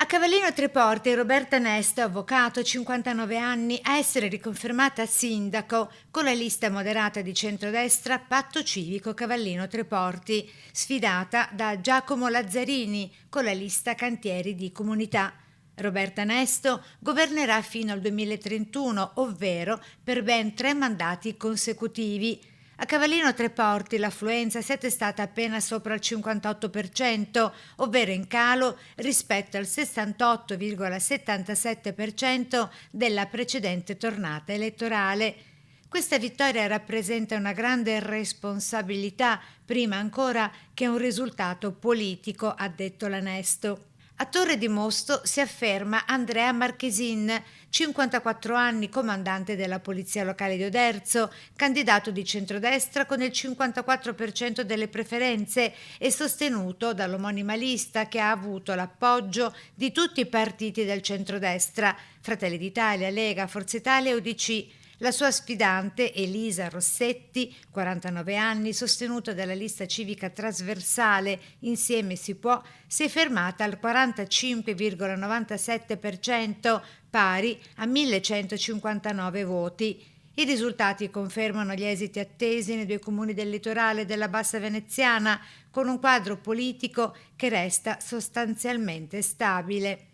A Cavallino Treporti, Roberta Nesto, avvocato, 59 anni, a essere riconfermata sindaco con la lista moderata di centrodestra Patto Civico Cavallino Treporti, sfidata da Giacomo Lazzarini con la lista Cantieri di Comunità. Roberta Nesto governerà fino al 2031, ovvero per ben 3 mandati consecutivi. A Cavallino Treporti l'affluenza si è attestata appena sopra il 58%, ovvero in calo rispetto al 68,77% della precedente tornata elettorale. Questa vittoria rappresenta una grande responsabilità, prima ancora che un risultato politico, ha detto l'Anesto. A Torre di Mosto si afferma Andrea Marchesin, 54 anni, comandante della Polizia Locale di Oderzo, candidato di centrodestra con il 54% delle preferenze e sostenuto dall'omonima lista che ha avuto l'appoggio di tutti i partiti del centrodestra, Fratelli d'Italia, Lega, Forza Italia e UDC. La sua sfidante, Elisa Rossetti, 49 anni, sostenuta dalla lista civica trasversale Insieme si può, si è fermata al 45,97%, pari a 1159 voti. I risultati confermano gli esiti attesi nei 2 comuni del litorale e della Bassa Veneziana, con un quadro politico che resta sostanzialmente stabile.